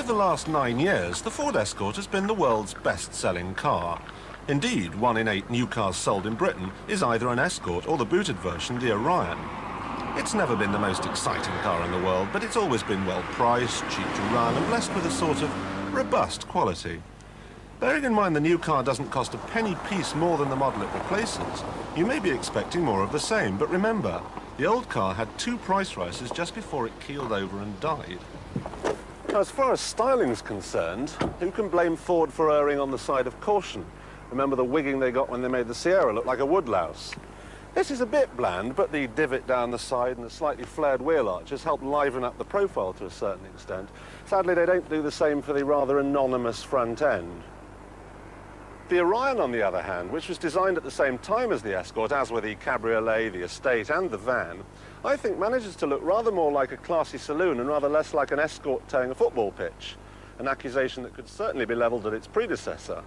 of the last 9 years, the Ford Escort has been the world's best-selling car. Indeed, 1 in 8 new cars sold in Britain is either an Escort or the booted version, the Orion. It's never been the most exciting car in the world, but it's always been well-priced, cheap to run, and blessed with a sort of robust quality. Bearing in mind the new car doesn't cost a penny piece more than the model it replaces, you may be expecting more of the same, but remember, the old car had 2 price rises just before it keeled over and died. Now, as far as styling's concerned, who can blame Ford for erring on the side of caution? Remember the wigging they got when they made the Sierra look like a woodlouse? This is a bit bland, but the divot down the side and the slightly flared wheel arches help liven up the profile to a certain extent. Sadly, they don't do the same for the rather anonymous front end. The Orion, on the other hand, which was designed at the same time as the Escort, as were the Cabriolet, the Estate and the van, I think manages to look rather more like a classy saloon and rather less like an Escort towing a football pitch, an accusation that could certainly be levelled at its predecessor.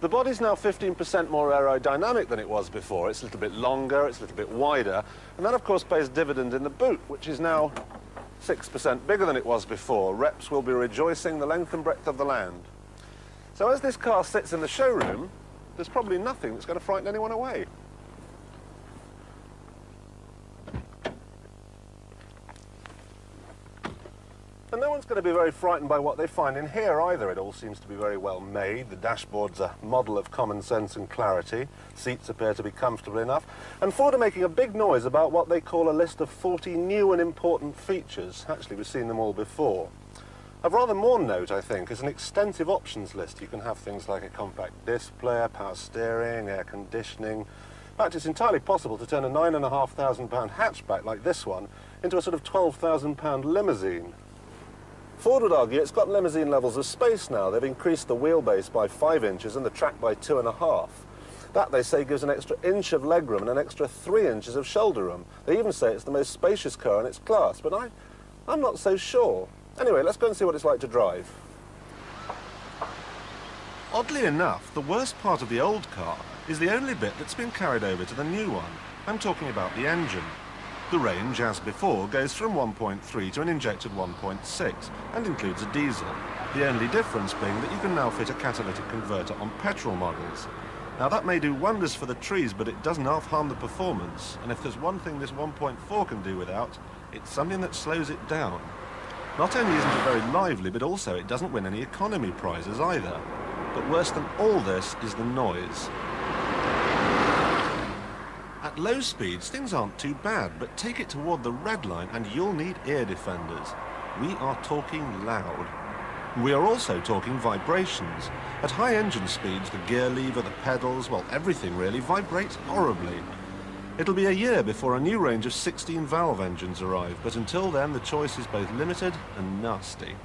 The body's now 15% more aerodynamic than it was before. It's a little bit longer, it's a little bit wider, and that of course pays dividend in the boot, which is now 6% bigger than it was before. Reps will be rejoicing the length and breadth of the land. So as this car sits in the showroom, there's probably nothing that's going to frighten anyone away. And no one's going to be very frightened by what they find in here either. It all seems to be very well made. The dashboard's a model of common sense and clarity. Seats appear to be comfortable enough. And Ford are making a big noise about what they call a list of 40 new and important features. Actually, we've seen them all before. Of rather more note, I think, is an extensive options list. You can have things like a compact disc player, power steering, air conditioning. In fact, it's entirely possible to turn a £9,500 hatchback like this one into a sort of £12,000 limousine. Ford would argue it's got limousine levels of space now. They've increased the wheelbase by 5 inches and the track by 2.5. That, they say, gives an extra inch of legroom and an extra 3 inches of shoulder room. They even say it's the most spacious car in its class, but I'm not so sure. Anyway, let's go and see what it's like to drive. Oddly enough, the worst part of the old car is the only bit that's been carried over to the new one. I'm talking about the engine. The range, as before, goes from 1.3 to an injected 1.6 and includes a diesel. The only difference being that you can now fit a catalytic converter on petrol models. Now that may do wonders for the trees, but it doesn't half harm the performance. And if there's one thing this 1.4 can do without, it's something that slows it down. Not only isn't it very lively, but also it doesn't win any economy prizes either. But worse than all this is the noise. At low speeds, things aren't too bad, but take it toward the red line and you'll need ear defenders. We are talking loud. We are also talking vibrations. At high engine speeds, the gear lever, the pedals, well, everything really vibrates horribly. It'll be a year before a new range of 16-valve engines arrive, but until then the choice is both limited and nasty.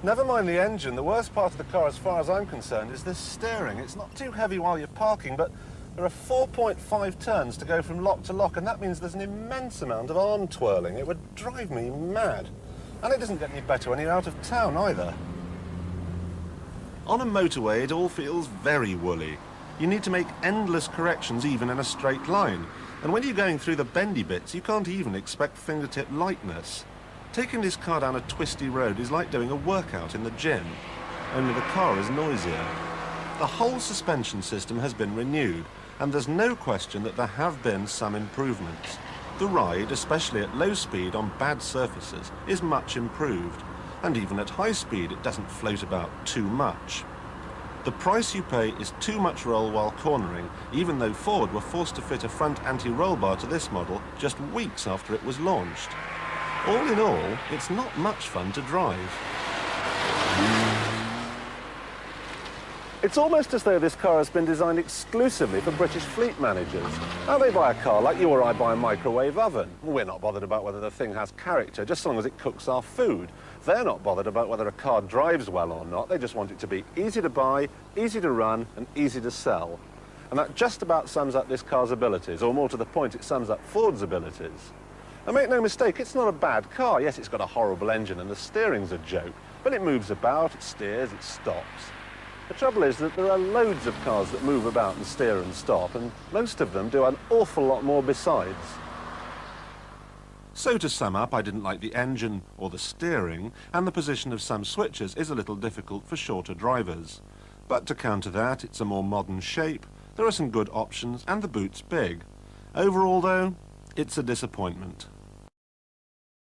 Never mind the engine, the worst part of the car as far as I'm concerned is this steering. It's not too heavy while you're parking, but there are 4.5 turns to go from lock to lock, and that means there's an immense amount of arm twirling. It would drive me mad. And it doesn't get any better when you're out of town either. On a motorway, it all feels very woolly. You need to make endless corrections even in a straight line. And when you're going through the bendy bits, you can't even expect fingertip lightness. Taking this car down a twisty road is like doing a workout in the gym, only the car is noisier. The whole suspension system has been renewed, and there's no question that there have been some improvements. The ride, especially at low speed on bad surfaces, is much improved, and even at high speed it doesn't float about too much. The price you pay is too much roll while cornering, even though Ford were forced to fit a front anti-roll bar to this model just weeks after it was launched. All in all, it's not much fun to drive. It's almost as though this car has been designed exclusively for British fleet managers. Now they buy a car like you or I buy a microwave oven. We're not bothered about whether the thing has character, just as long as it cooks our food. They're not bothered about whether a car drives well or not. They just want it to be easy to buy, easy to run, and easy to sell. And that just about sums up this car's abilities, or more to the point, it sums up Ford's abilities. And make no mistake, it's not a bad car. Yes, it's got a horrible engine and the steering's a joke, but it moves about, it steers, it stops. The trouble is that there are loads of cars that move about and steer and stop, and most of them do an awful lot more besides. So to sum up, I didn't like the engine or the steering, and the position of some switches is a little difficult for shorter drivers. But to counter that, it's a more modern shape, there are some good options, and the boot's big. Overall though, it's a disappointment.